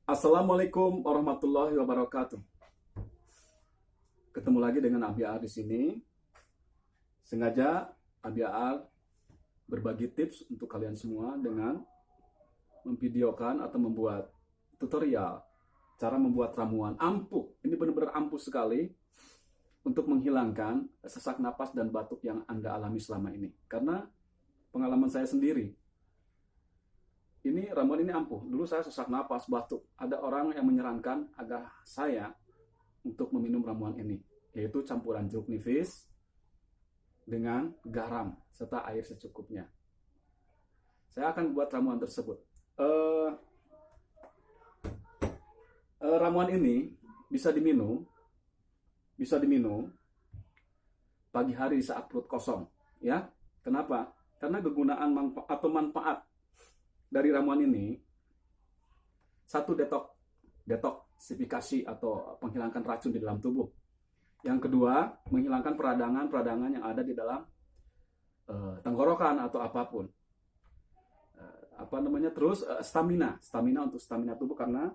Assalamualaikum warahmatullahi wabarakatuh. Ketemu lagi dengan Abiar di sini. Sengaja Abiar berbagi tips untuk kalian semua dengan memvideokan atau membuat tutorial cara membuat ramuan ampuh. Ini benar-benar ampuh sekali untuk menghilangkan sesak napas dan batuk yang Anda alami selama ini. Karena pengalaman saya sendiri, ini ramuan ini ampuh. Dulu saya sesak napas, batuk. Ada orang yang menyarankan agar saya untuk meminum ramuan ini, yaitu campuran jeruk nipis dengan garam serta air secukupnya. Saya akan buat ramuan tersebut. Ramuan ini bisa diminum pagi hari saat perut kosong, ya. Kenapa? Karena kegunaan manfaat dari ramuan ini, satu, detoksifikasi atau menghilangkan racun di dalam tubuh. Yang kedua, menghilangkan peradangan yang ada di dalam tenggorokan atau apapun. Terus stamina untuk stamina tubuh, karena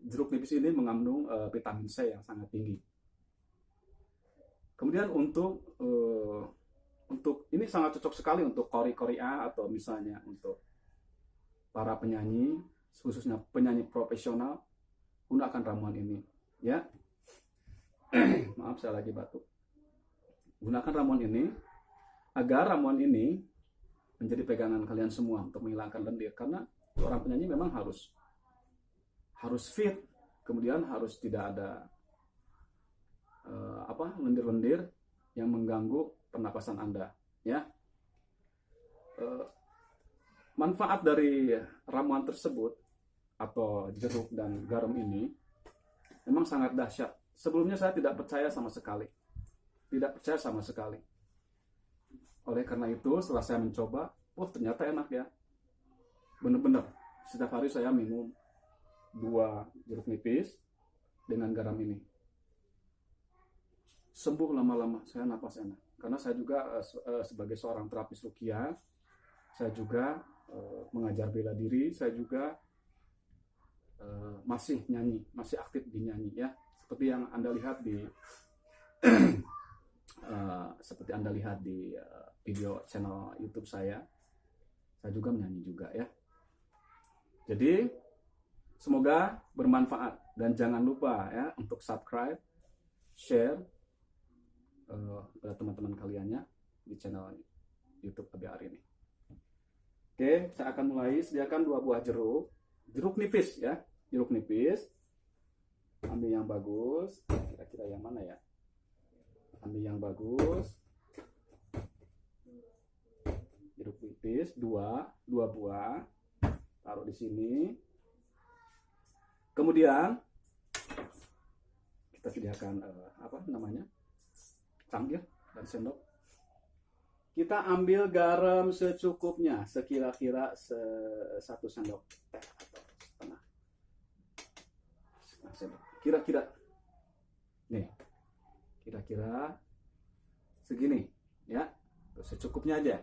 jeruk nipis ini mengandung vitamin C yang sangat tinggi. Kemudian untuk ini sangat cocok sekali untuk kori-koria atau misalnya untuk para penyanyi, khususnya penyanyi profesional, gunakan ramuan ini, ya. Maaf, saya lagi batuk. Gunakan ramuan ini agar ramuan ini menjadi pegangan kalian semua untuk menghilangkan lendir, karena seorang penyanyi memang harus fit, kemudian harus tidak ada lendir-lendir yang mengganggu pernapasan Anda, ya. Manfaat dari ramuan tersebut atau jeruk dan garam ini memang sangat dahsyat. Sebelumnya saya tidak percaya sama sekali. Oleh karena itu, setelah saya mencoba, ternyata enak, ya. Benar-benar setiap hari saya minum 2 jeruk nipis dengan garam ini. Sembuh lama-lama, saya napas enak. Karena saya juga sebagai seorang terapis ruqyah, saya juga mengajar bela diri, saya juga masih aktif di nyanyi, ya. Seperti yang Anda lihat di video channel YouTube saya juga menyanyi juga, ya. Jadi semoga bermanfaat, dan jangan lupa, ya, untuk subscribe, share pada teman-teman kaliannya di channel YouTube Abiar ini. Oke, saya akan mulai. Sediakan 2 buah jeruk nipis, ya, jeruk nipis. Ambil yang bagus. Kira-kira yang mana, ya? Ambil yang bagus. Jeruk nipis 2 buah. Taruh di sini. Kemudian kita sediakan cangkir dan sendok. Kita ambil garam secukupnya, sekira-kira 1 sendok teh atau setengah sendok. Kira-kira segini, ya. Secukupnya aja.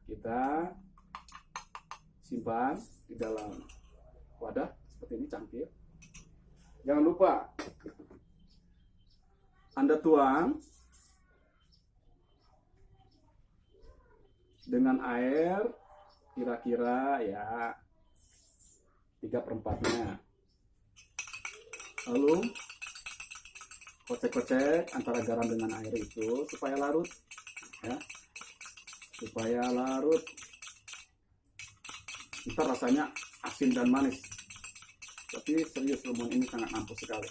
Kita simpan di dalam wadah seperti ini, cangkir. Jangan lupa Anda tuang dengan air kira-kira, ya, 3/4-nya. Lalu kocek-kocek antara garam dengan air itu supaya larut, ya. Ntar rasanya asin dan manis. Tapi serius, ramuan ini sangat ampuh sekali.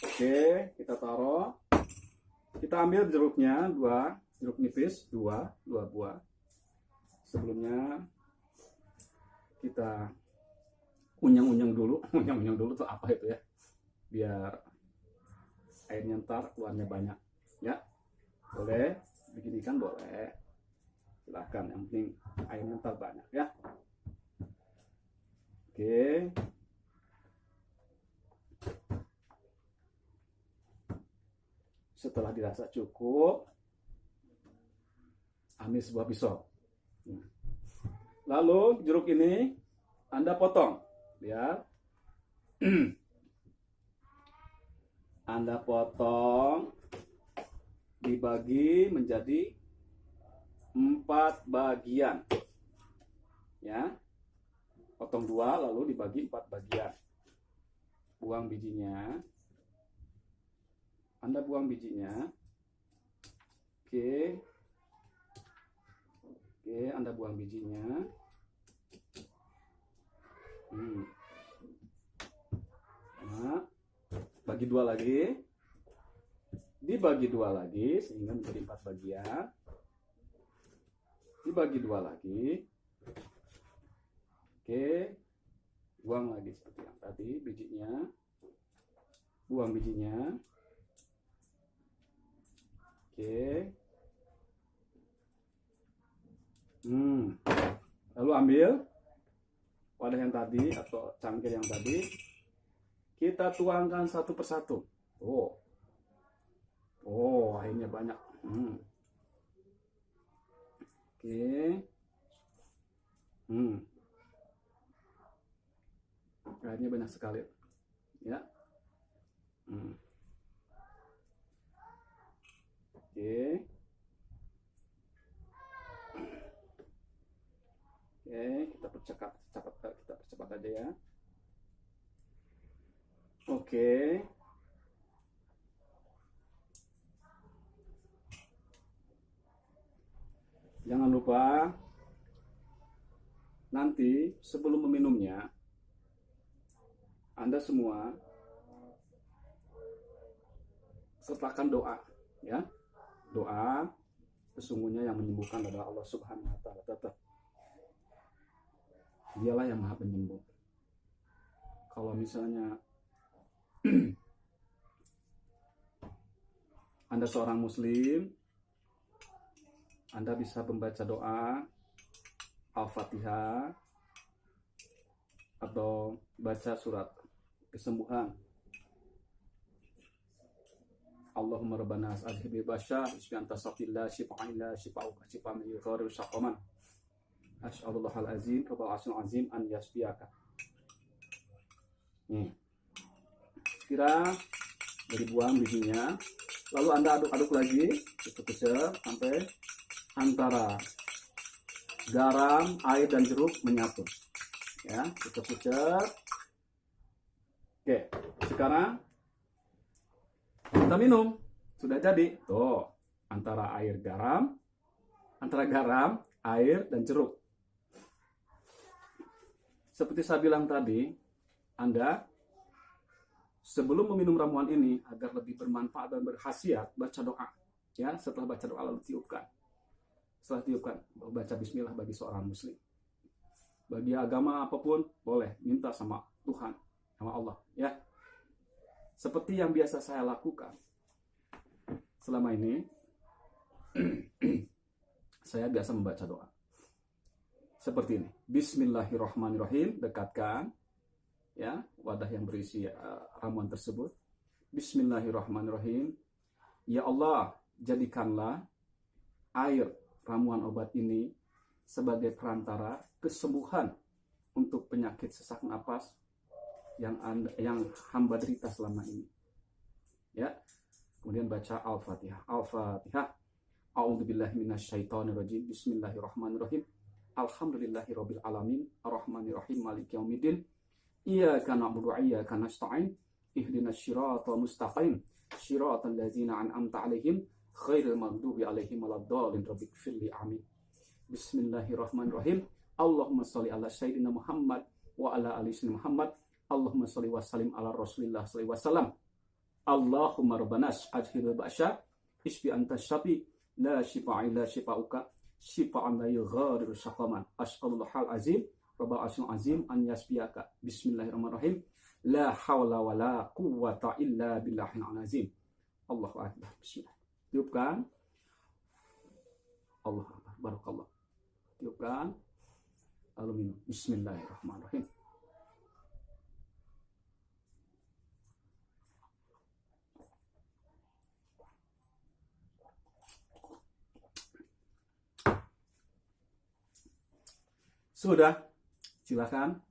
Oke, kita taruh. Kita ambil jeruknya, jeruk nipis 2 buah. Sebelumnya kita unyang-unyang dulu. Unyang-unyang dulu tuh apa itu, ya? Biar airnya ntar keluarnya banyak, ya. Boleh begini kan, boleh. Silahkan, yang penting airnya ntar banyak, ya. Oke. Setelah dirasa cukup, ambil sebuah pisau. Lalu jeruk ini Anda potong. Lihat. Anda potong, dibagi menjadi 4 bagian. Ya. Potong 2 lalu dibagi 4 bagian. Buang bijinya. Anda buang bijinya. Oke. Oke, Anda buang bijinya. Nah, bagi 2 lagi. Dibagi 2 lagi sehingga menjadi 4 bagian. Dibagi 2 lagi. Oke. Buang lagi seperti yang tadi bijinya. Buang bijinya. Oke. Lalu ambil wadah yang tadi atau cangkir yang tadi, kita tuangkan satu persatu. Airnya banyak. Oke. Airnya banyak sekali. Ya. Oke. Kita percepat aja ya. Oke. Jangan lupa nanti sebelum meminumnya, Anda semua sertakan doa, ya. Doa sesungguhnya yang menyembuhkan adalah Allah Subhanahu wa taala. Tetap Dialah yang Maha Penyembuh. Kalau misalnya Anda seorang muslim, Anda bisa membaca doa Al-Fatihah atau baca surat kesembuhan. Allahumma rabbana azhibi basya isbi anta safillah shifa'an la shifa'uka shifa'an min ghairi syaqaman. Asy'alullah al-azim rabbal arsyil azim an yasbiyaka. Kira dibuang bijinya, lalu Anda aduk-aduk lagi, tutup sampai antara garam, air dan jeruk menyatu. Ya, tutup. Oke, sekarang kita minum. Sudah jadi. Tuh, antara garam, air dan jeruk. Seperti saya bilang tadi, Anda sebelum meminum ramuan ini agar lebih bermanfaat dan berkhasiat, baca doa. Ya, setelah baca doa lalu tiupkan. Setelah tiupkan, baca bismillah bagi seorang muslim. Bagi agama apapun boleh, minta sama Tuhan, sama Allah, ya. Seperti yang biasa saya lakukan selama ini, saya biasa membaca doa seperti ini. Bismillahirrahmanirrahim, dekatkan ya wadah yang berisi ramuan tersebut. Bismillahirrahmanirrahim. Ya Allah, jadikanlah air ramuan obat ini sebagai perantara kesembuhan untuk penyakit sesak napas yang hamba derita selama ini. Ya. Kemudian baca Al-Fatihah. Al-Fatihah. A'udzubillahi minasyaitonirrajim. Bismillahirrahmanirrahim. Alhamdulillahirabbil alamin. Arrahmanirrahim. Maliki yaumiddin. Iyyaka na'budu wa iyyaka nasta'in. Ihdinas siratal mustaqim. Siratal ladzina an'amta 'alaihim ghairil maghdubi 'alaihim waladdallin. Rabbighfirli. Amin. Bismillahirrahmanirrahim. Allahumma shalli ala sayyidina Muhammad wa ala ali sayyidina Muhammad. Allahumma shalli wa sallim ala Rasulillah sallallahu alaihi wasallam. Allahumma rabbana ajhil ba'sya isbi anta syafi la shifa'a illa shifa'uka shifa'an la yughadiru syaqaman. As'alullahal azim rabbal arsyil azim an yasbiyaka. Bismillahirrahmanirrahim. La hawla wa la quwwata illa billahil azim. Allahu akbar. Bismillah. Tiupkan. Allah akbar. Barakallah. Tiupkan. Lalu minum. Bismillahirrahmanirrahim. Sudah, silakan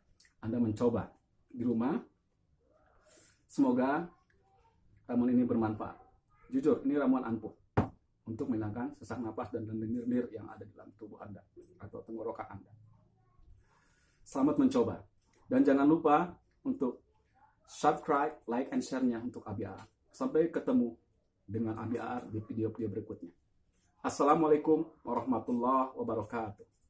Anda mencoba di rumah. Semoga ramuan ini bermanfaat. Jujur, ini ramuan ampuh untuk menghilangkan sesak napas dan lendir-lendir yang ada di dalam tubuh Anda atau tenggorokan Anda. Selamat mencoba. Dan jangan lupa untuk subscribe, like, and share-nya untuk ABAR. Sampai ketemu dengan ABAR di video-video berikutnya. Assalamualaikum warahmatullahi wabarakatuh.